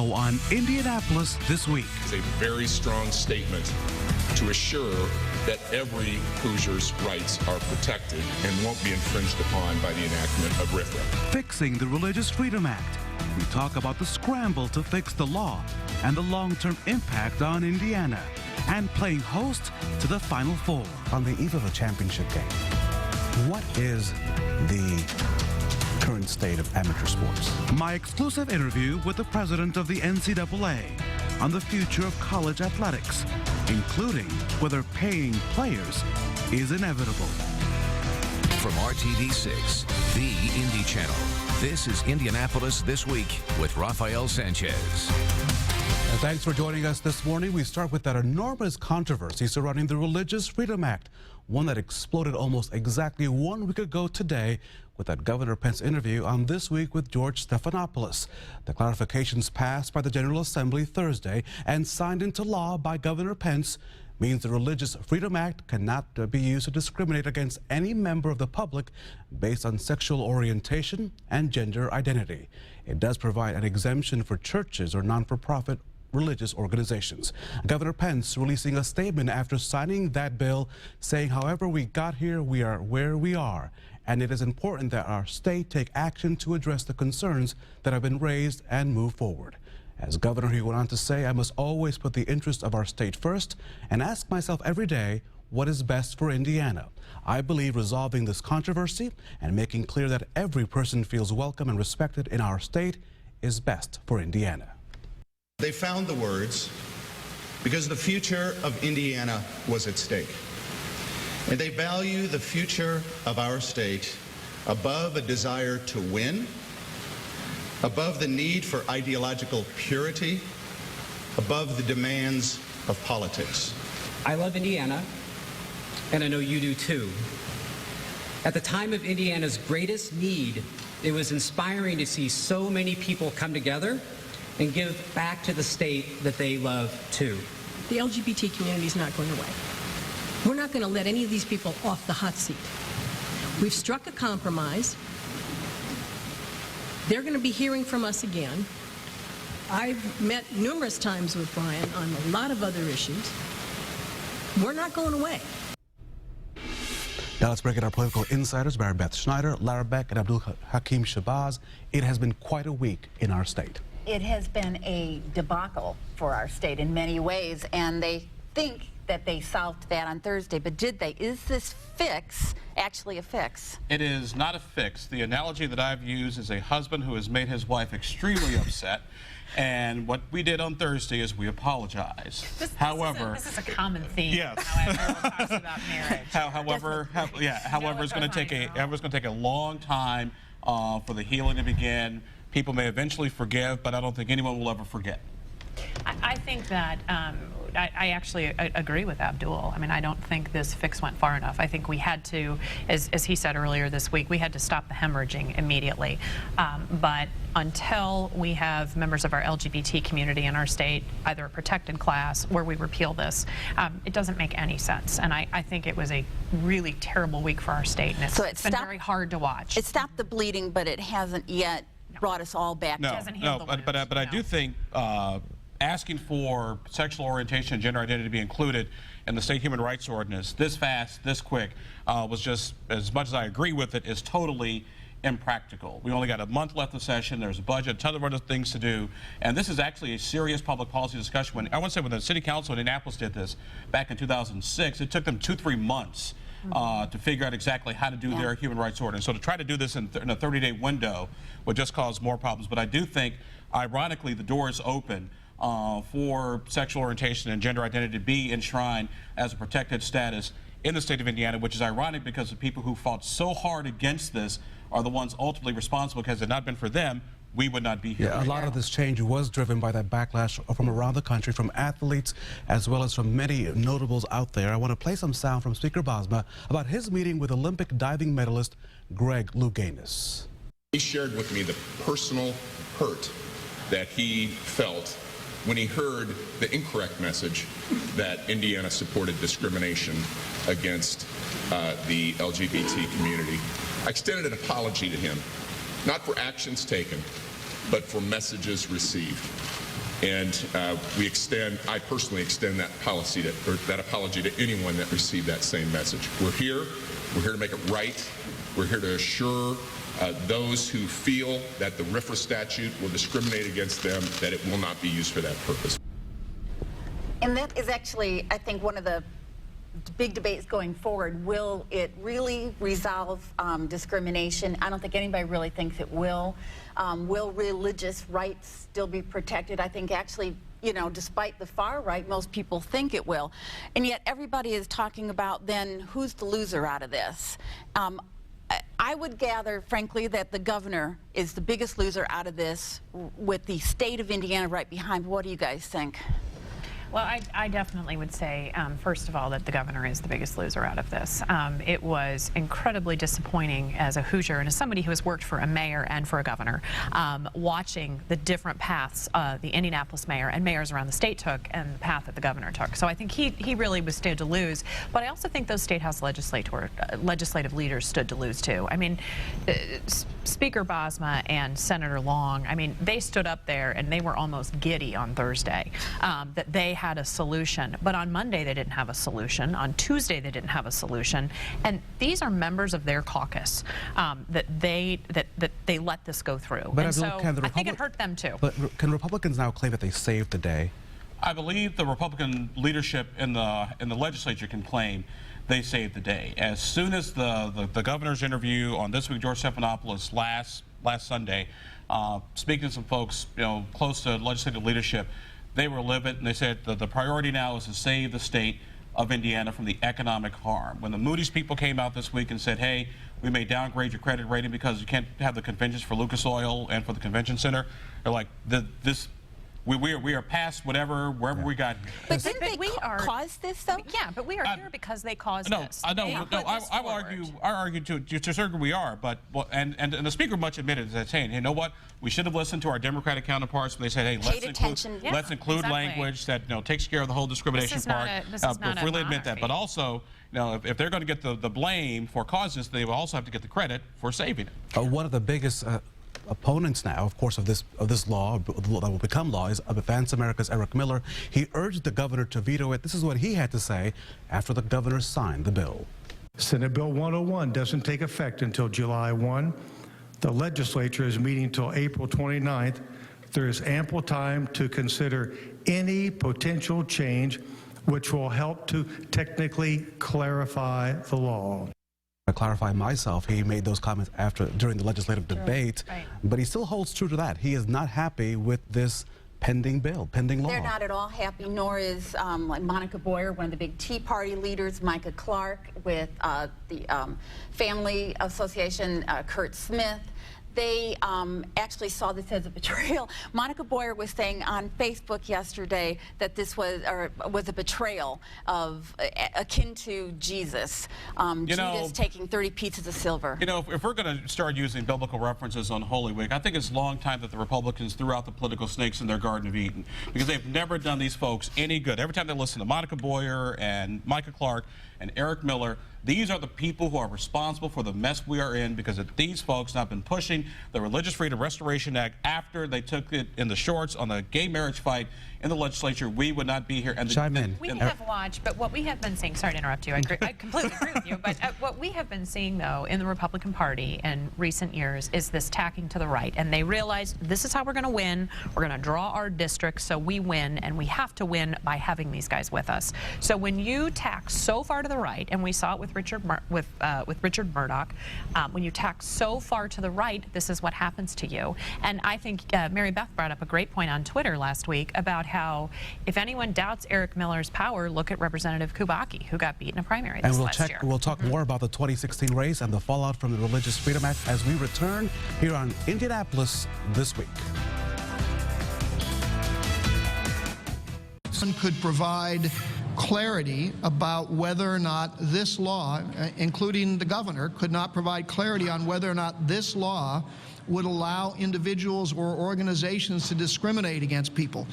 Now on Indianapolis This Week. It's a very strong statement to assure that every Hoosier's rights are protected and won't be infringed upon by the enactment of RFRA. Fixing the Religious Freedom Act. We talk about the scramble to fix the law and the long-term impact on Indiana, and playing host to the Final Four. On the eve of a championship game, what is the current state of amateur sports? My exclusive interview with the president of the NCAA on the future of college athletics, including whether paying players is inevitable. From RTV6, the Indy Channel, this is Indianapolis This Week with Rafael Sanchez. Thanks for joining us this morning. We start with that enormous controversy surrounding the Religious Freedom Act, one that exploded almost exactly 1 week ago today with that Governor Pence interview on This Week with George Stephanopoulos. The clarifications passed by the General Assembly Thursday and signed into law by Governor Pence means the Religious Freedom Act cannot be used to discriminate against any member of the public based on sexual orientation and gender identity. It does provide an exemption for churches or non-for-profit religious organizations. Governor Pence releasing a statement after signing that bill, saying, however we got here, we are where we are, and it is important that our state take action to address the concerns that have been raised and move forward. As governor, he went on to say, I must always put the interest of our state first and ask myself every day what is best for Indiana. I believe resolving this controversy and making clear that every person feels welcome and respected in our state is best for Indiana. They found the words because the future of Indiana was at stake. And they value the future of our state above a desire to win, above the need for ideological purity, above the demands of politics. I love Indiana, and I know you do too. At the time of Indiana's greatest need, it was inspiring to see so many people come together and give back to the state that they love too. The LGBT community is not going away. We're not going to let any of these people off the hot seat. We've struck a compromise. They're going to be hearing from us again. I've met numerous times with Brian on a lot of other issues. We're not going away. Now let's bring in our political insiders, Mary Beth Schneider, Lara Beck, and Abdul Hakim Shabazz. It has been quite a week in our state. It has been a debacle for our state in many ways, and they think that they solved that on Thursday, but did they? Is this fix actually a fix? It is not a fix. The analogy that I've used is a husband who has made his wife extremely upset, and what we did on Thursday is we apologize. However, this is a common theme. Yes. How everyone talks about marriage. However, it's going to take a long time for the healing to begin. People may eventually forgive, but I don't think anyone will ever forget. I think that I actually agree with Abdul. I mean, I don't think this fix went far enough. I think we had to, as he said earlier this week, we had to stop the hemorrhaging immediately. But until we have members of our LGBT community in our state, either a protected class where we repeal this, it doesn't make any sense. And I think it was a really terrible week for our state, and it's been very hard to watch. It stopped the bleeding, but it hasn't yet brought us all back. But I do think asking for sexual orientation and gender identity to be included in the state human rights ordinance this fast, this quick, was just, as much as I agree with it, is totally impractical. We only got a month left of session. There's a budget, a ton of other things to do, and this is actually a serious public policy discussion. When the City Council in Indianapolis did this back in 2006, it took them 2-3 months to figure out exactly how to do their human rights ordinance. So to try to do this in a 30-day window would just cause more problems. But I do think, ironically, the door is open for sexual orientation and gender identity to be enshrined as a protected status in the state of Indiana, which is ironic because the people who fought so hard against this are the ones ultimately responsible, because had it not been for them, we would not be here. Yeah, a lot of this change was driven by that backlash from around the country, from athletes as well as from many notables out there. I want to play some sound from Speaker Bosma about his meeting with Olympic diving medalist Greg Louganis. He shared with me the personal hurt that he felt when he heard the incorrect message that Indiana supported discrimination against the LGBT community. I extended an apology to him, not for actions taken, but for messages received. And I personally extend that apology to anyone that received that same message. We're here to make it right. We're here to assure those who feel that the RFRA statute will discriminate against them, that it will not be used for that purpose. And that is actually, I think, one of the big debates going forward. Will it really resolve discrimination? I don't think anybody really thinks it will. Will religious rights still be protected? I think actually, you know, despite the far right, most people think it will. And yet everybody is talking about then who's the loser out of this. I would gather, frankly, that the governor is the biggest loser out of this, with the state of Indiana right behind. What do you guys think? Well, I definitely would say, first of all, that the governor is the biggest loser out of this. It was incredibly disappointing as a Hoosier and as somebody who has worked for a mayor and for a governor, watching the different paths the Indianapolis mayor and mayors around the state took and the path that the governor took. So I think he really was stood to lose. But I also think those state house legislative leaders stood to lose too. I mean, Speaker Bosma and Senator Long, I mean, they stood up there and they were almost giddy on Thursday that they had a solution. But on Monday they didn't have a solution. On Tuesday they didn't have a solution. And these are members of their caucus that they let this go through. But and so I think it hurt them too. But can Republicans now claim that they saved the day? I believe the Republican leadership in the legislature can claim they saved the day. As soon as the governor's interview on This Week George Stephanopoulos last Sunday, speaking to some folks, you know, close to legislative leadership, they were livid, and they said that the priority now is to save the state of Indiana from the economic harm. When the Moody's people came out this week and said, hey, we may downgrade your credit rating because you can't have the conventions for Lucas Oil and for the convention center, they're like, we are past wherever we got here. But didn't they cause this, though? Yeah, but we are here because they caused this. I argue to a certain degree we are, but and the speaker much admitted that, saying, hey, you know what, we should have listened to our Democratic counterparts when they said, hey, let's include language that takes care of the whole discrimination part. Really admit that, but also, you know, if they're going to get the blame for causing this, they will also have to get the credit for saving it. One of the biggest opponents now, of course, of this law that will become law is Advance America's Eric Miller. He urged the governor to veto it. This is what he had to say after the governor signed the bill. Senate Bill 101 doesn't take effect until July 1. The legislature is meeting until April 29th. There is ample time to consider any potential change which will help to technically clarify the law. To clarify myself, he made those comments during the legislative debate, but he still holds true to that. He is not happy with this pending bill, pending law. They're not at all happy, nor is like Monica Boyer, one of the big Tea Party leaders, Micah Clark with the Family Association, Kurt Smith. They actually saw this as a betrayal. Monica Boyer was saying on Facebook yesterday that this was a betrayal of akin to Jesus. Judas taking 30 pieces of silver. You know, if we're going to start using biblical references on Holy Week, I think it's a long time that the Republicans threw out the political snakes in their Garden of Eden, because they've never done these folks any good. Every time they listen to Monica Boyer and Micah Clark and Eric Miller, these are the people who are responsible for the mess we are in, because these folks have been pushing the Religious Freedom Restoration Act after they took it in the shorts on the gay marriage fight in the legislature. We would not be here. And we have watched, but what we have been seeing, sorry to interrupt you, I completely agree with you, but what we have been seeing, though, in the Republican Party in recent years is this tacking to the right. And they realized this is how we're going to win. We're going to draw our districts so we win, and we have to win by having these guys with us. So when you tack so far to the right, and we saw it with Richard Murdoch, when you tack so far to the right, this is what happens to you. And I think Mary Beth brought up a great point on Twitter last week about how if anyone doubts Eric Miller's power, look at Representative Kubacki, who got beat in a primary this last year. We'll talk more about the 2016 race and the fallout from the Religious Freedom Act as we return here on Indianapolis This Week. Could provide clarity about whether or not this law, including the governor, could not provide clarity on whether or not this law would allow individuals or organizations to discriminate against people.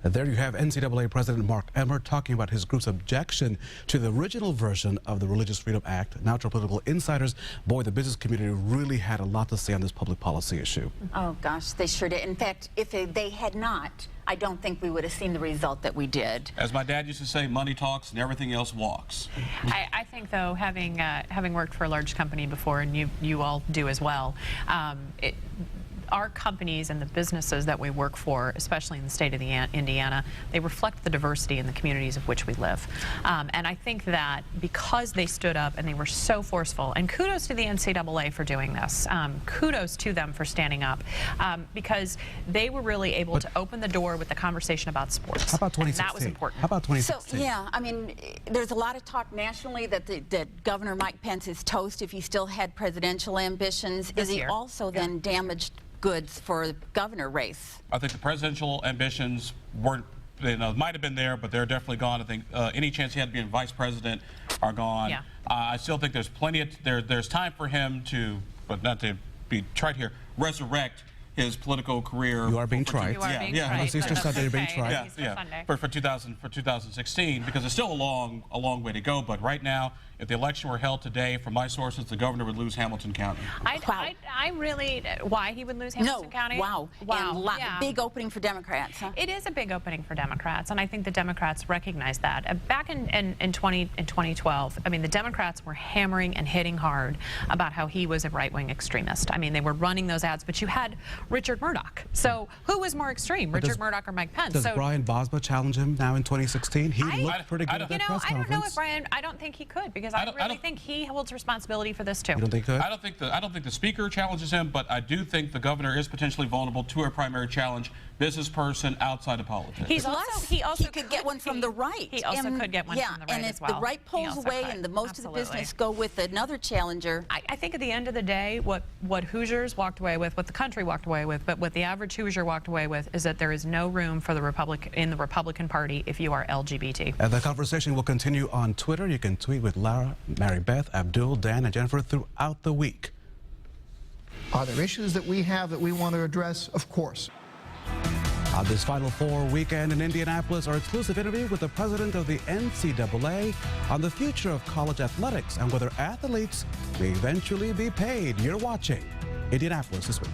There you have NCAA President Mark Emmert talking about his group's objection to the original version of the Religious Freedom Act. Now to our political insiders, boy, the business community really had a lot to say on this public policy issue. Oh, gosh, they sure did. In fact, if they had not, I don't think we would have seen the result that we did. As my dad used to say, money talks and everything else walks. I think, though, having worked for a large company before, and you all do as well, our companies and the businesses that we work for, especially in the state of Indiana, they reflect the diversity in the communities of which we live. And I think that because they stood up and they were so forceful, and kudos to the NCAA for doing this, kudos to them for standing up, because they were really able to open the door with the conversation about sports. How about 2016? And that was important. How about 2016? So, yeah, I mean, there's a lot of talk nationally that Governor Mike Pence is toast if he still had presidential ambitions. Is he also then damaged goods for the governor race? I think the presidential ambitions weren't, might have been there, but they're definitely gone. I think any chance he had to be in vice president are gone. Yeah. I still think there's plenty of, there's time for him to, but not to be trite here, resurrect his political career. You are being tried. Yeah. On Easter Sunday, you're being tried. For 2016, because it's still a long way to go. But right now, if the election were held today, from my sources, the governor would lose Hamilton County. I really, why he would lose Hamilton County? Wow. And big opening for Democrats, huh? It is a big opening for Democrats, and I think the Democrats recognize that. Back in 2012, I mean, the Democrats were hammering and hitting hard about how he was a right-wing extremist. I mean, they were running those ads, but you had Richard Murdoch. So who was more extreme, Richard Murdoch or Mike Pence? Does Brian Bosma challenge him now in 2016? He looked pretty good at that press conference. I don't know if Brian, I don't think he could, because I really think he holds responsibility for this too. You don't think he could? I don't think the speaker challenges him, but I do think the governor is potentially vulnerable to a primary challenge, business person outside of politics. He could get one from the right. He also could get one from the right and as well. if the right pulls away and most of the business go with another challenger. I think at the end of the day, what Hoosiers walked away with, what the country walked away with, but what the average Hoosier walked away with is that there is no room for in the Republican Party if you are LGBT. And the conversation will continue on Twitter. You can tweet with Lara, Mary Beth, Abdul, Dan, and Jennifer throughout the week. Are there issues that we have that we want to address? Of course. On this Final Four weekend in Indianapolis, our exclusive interview with the president of the NCAA on the future of college athletics and whether athletes may eventually be paid. You're watching Indianapolis This Week.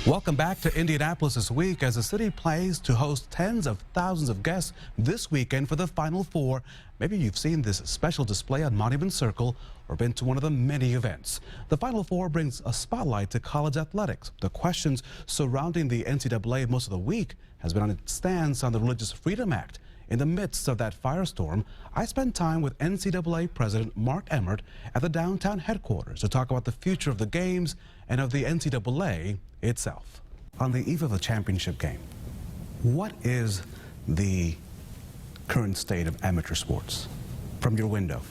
Welcome back to Indianapolis This Week as the city plans to host tens of thousands of guests this weekend for the Final Four. Maybe you've seen this special display on Monument Circle or been to one of the many events. The Final Four brings a spotlight to college athletics. The questions surrounding the NCAA most of the week has been on its stance on the Religious Freedom Act. In the midst of that firestorm, I spent time with NCAA President Mark Emmert at the downtown headquarters to talk about the future of the games and of the NCAA itself. On the eve of a championship game, what is the current state of amateur sports from your window?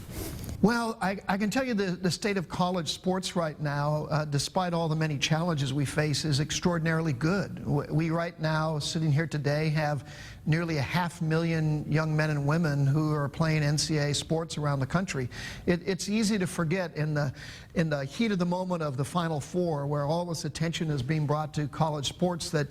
Well, I can tell you the state of college sports right now, despite all the many challenges we face, is extraordinarily good. We right now, sitting here today, have nearly 500,000 young men and women who are playing NCAA sports around the country. It's easy to forget in the heat of the moment of the Final Four, where all this attention is being brought to college sports, that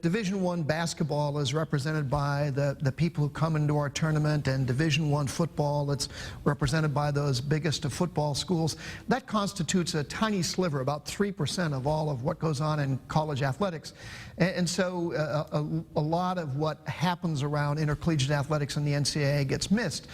Division I basketball is represented by the people who come into our tournament, and Division I football that's represented by those biggest of football schools. That constitutes a tiny sliver, about 3% of all of what goes on in college athletics. And so a lot of what happens around intercollegiate athletics in the NCAA gets missed.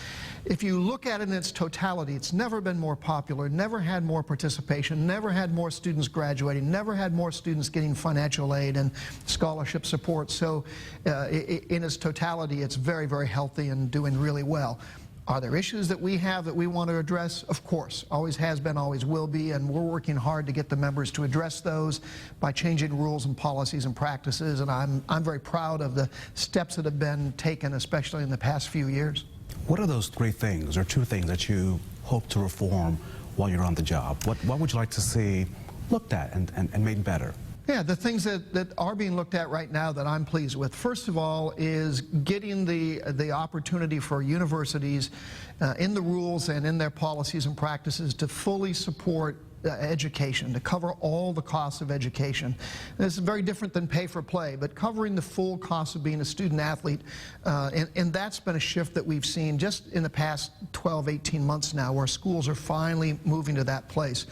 If you look at it in its totality, it's never been more popular, never had more participation, never had more students graduating, never had more students getting financial aid and scholarship support. So in its totality, it's very, very healthy and doing really well. Are there issues that we have that we want to address? Of course. Always has been, always will be, and we're working hard to get the members to address those by changing rules and policies and practices, and I'm very proud of the steps that have been taken, especially in the past few years. What are those 3 things or 2 things that you hope to reform while you're on the job? What would you like to see looked at and made better? Yeah, the things that are being looked at right now that I'm pleased with, first of all, is getting the opportunity for universities in the rules and in their policies and practices to fully support education, to cover all the costs of education. This is very different than pay for play, but covering the full cost of being a student athlete, and that's been a shift that we've seen just in the past 12, 18 months now, where schools are finally moving to that place.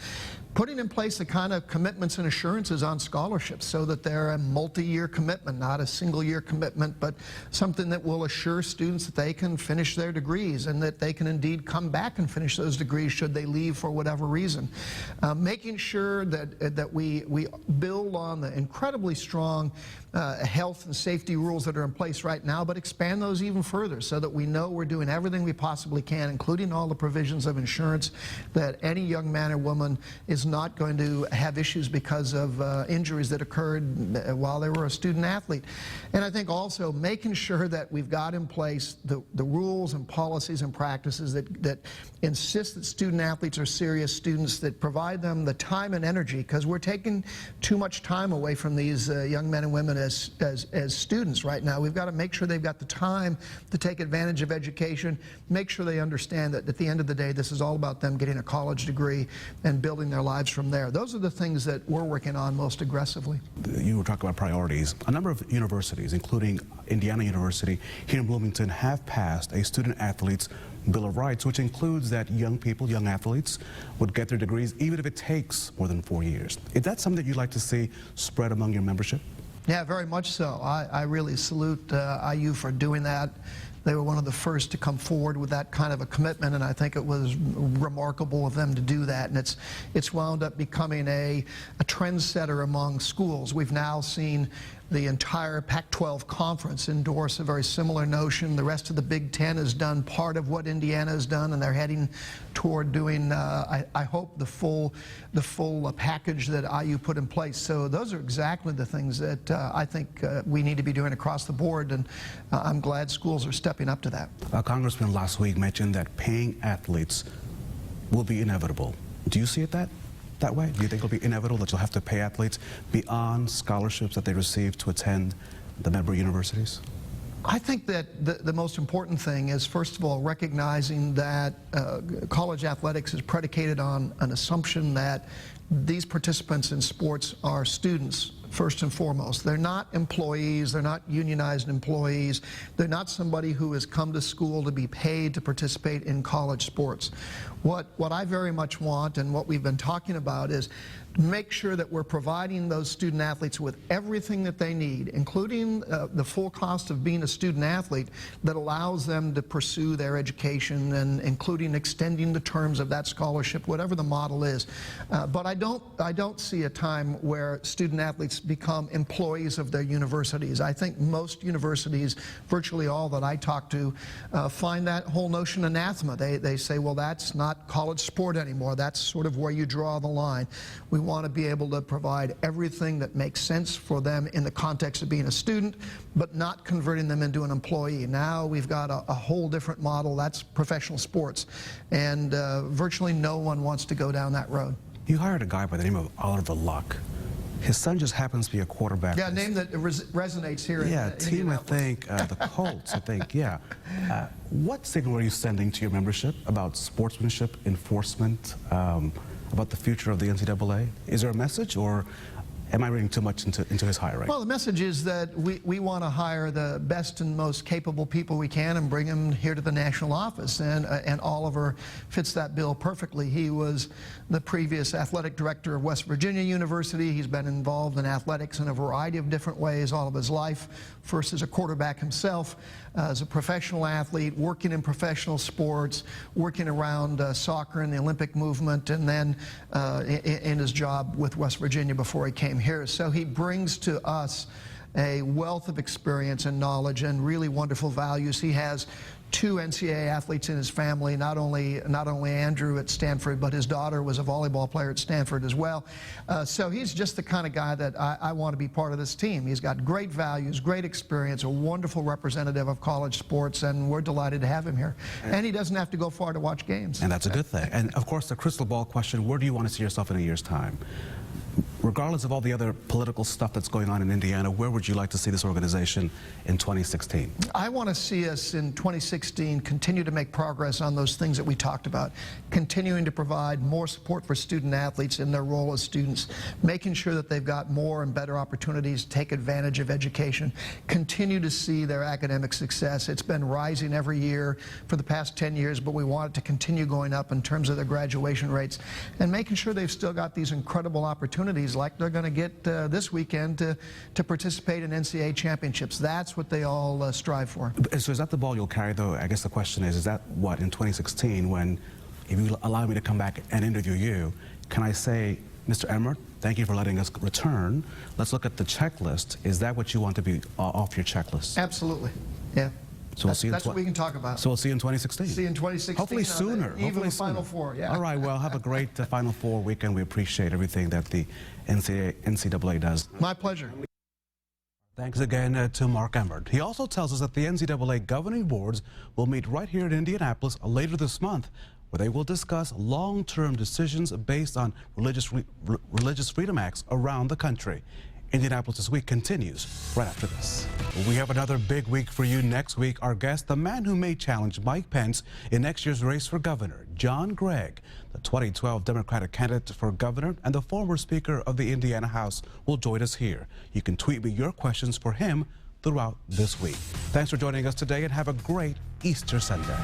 Putting in place the kind of commitments and assurances on scholarships so that they're a multi-year commitment, not a single-year commitment, but something that will assure students that they can finish their degrees and that they can indeed come back and finish those degrees should they leave for whatever reason. Making sure that we build on the incredibly strong health and safety rules that are in place right now, but expand those even further so that we know we're doing everything we possibly can, including all the provisions of insurance, that any young man or woman is not going to have issues because of injuries that occurred while they were a student athlete. And I think also making sure that we've got in place the rules and policies and practices that insist that student athletes are serious students, that provide them the time and energy, because we're taking too much time away from these young men and women as students right now. We've got to make sure they've got the time to take advantage of education, make sure they understand that at the end of the day this is all about them getting a college degree and building their lives from there. Those are the things that we're working on most aggressively. You were talking about priorities. A number of universities, including Indiana University here in Bloomington, have passed a student athlete's Bill of Rights, which includes that young people, young athletes, would get their degrees even if it takes more than 4 years. Is that something that you'd like to see spread among your membership? Yeah, very much so. I really salute IU for doing that. They were one of the first to come forward with that kind of a commitment, and I think it was remarkable of them to do that. And it's wound up becoming a trendsetter among schools. We've now seen the entire Pac-12 conference endorse a very similar notion. The rest of the Big Ten has done part of what Indiana has done, and they're heading toward doing, I hope, the full package that IU put in place. So those are exactly the things that I think we need to be doing across the board, and I'm glad schools are stepping up to that. A congressman last week mentioned that paying athletes will be inevitable. Do you see it that way? Do you think it'll be inevitable that you'll have to pay athletes beyond scholarships that they receive to attend the member universities? I think that the most important thing is, first of all, recognizing that college athletics is predicated on an assumption that these participants in sports are students first and foremost. They're not employees, they're not unionized employees, they're not somebody who has come to school to be paid to participate in college sports. What I very much want, and what we've been talking about, is make sure that we're providing those student athletes with everything that they need, including the full cost of being a student athlete, that allows them to pursue their education, and including extending the terms of that scholarship, whatever the model is. But I don't see a time where student athletes become employees of their universities. I think most universities, virtually all that I talk to, find that whole notion anathema. They say, well, that's not college sport anymore. That's sort of where you draw the line. We want to be able to provide everything that makes sense for them in the context of being a student, but not converting them into an employee. Now we've got a whole different model. That's professional sports, and virtually no one wants to go down that road. You hired a guy by the name of Oliver Luck. His son just happens to be a quarterback. Yeah, a name that resonates here. Yeah, in team, I think, the Colts, I think, yeah. What signal are you sending to your membership about sportsmanship, enforcement, about the future of the NCAA? Is there a message, or am I reading too much into his hiring? Well, the message is that we want to hire the best and most capable people we can and bring them here to the national office, and Oliver fits that bill perfectly. He was the previous athletic director of West Virginia University. He's been involved in athletics in a variety of different ways all of his life. First as a quarterback himself, as a professional athlete, working in professional sports, working around soccer and the Olympic movement, and then in his job with West Virginia before he came here. So he brings to us a wealth of experience and knowledge and really wonderful values. He has 2 NCAA athletes in his family, not only Andrew at Stanford, but his daughter was a volleyball player at Stanford as well. So he's just the kind of guy that I want to be part of this team. He's got great values, great experience, a wonderful representative of college sports, and we're delighted to have him here. And he doesn't have to go far to watch games. And that's a good thing. And of course, the crystal ball question, where do you want to see yourself in a year's time? Regardless of all the other political stuff that's going on in Indiana, where would you like to see this organization in 2016? I want to see us in 2016 continue to make progress on those things that we talked about, continuing to provide more support for student athletes in their role as students, making sure that they've got more and better opportunities to take advantage of education, continue to see their academic success. It's been rising every year for the past 10 years, but we want it to continue going up in terms of their graduation rates, and making sure they've still got these incredible opportunities like they're going to get this weekend to participate in NCAA championships. That's what they all strive for. So is that the ball you'll carry, though? I guess the question is that what, in 2016, when, if you allow me to come back and interview you, can I say, Mr. Emmert, thank you for letting us return. Let's look at the checklist. Is that what you want to be off your checklist? Absolutely, yeah. So we'll see that's what we can talk about. So we'll see you in 2016. See you in 2016. Hopefully sooner. Even the Final Four, yeah. All right, well, have a great Final Four weekend. We appreciate everything that the NCAA does. My pleasure. Thanks again to Mark Emmert. He also tells us that the NCAA governing boards will meet right here in Indianapolis later this month, where they will discuss long-term decisions based on religious freedom acts around the country. Indianapolis This Week continues right after this. We have another big week for you next week. Our guest, the man who may challenge Mike Pence in next year's race for governor, John Gregg, the 2012 Democratic candidate for governor and the former Speaker of the Indiana House, will join us here. You can tweet me your questions for him throughout this week. Thanks for joining us today and have a great Easter Sunday.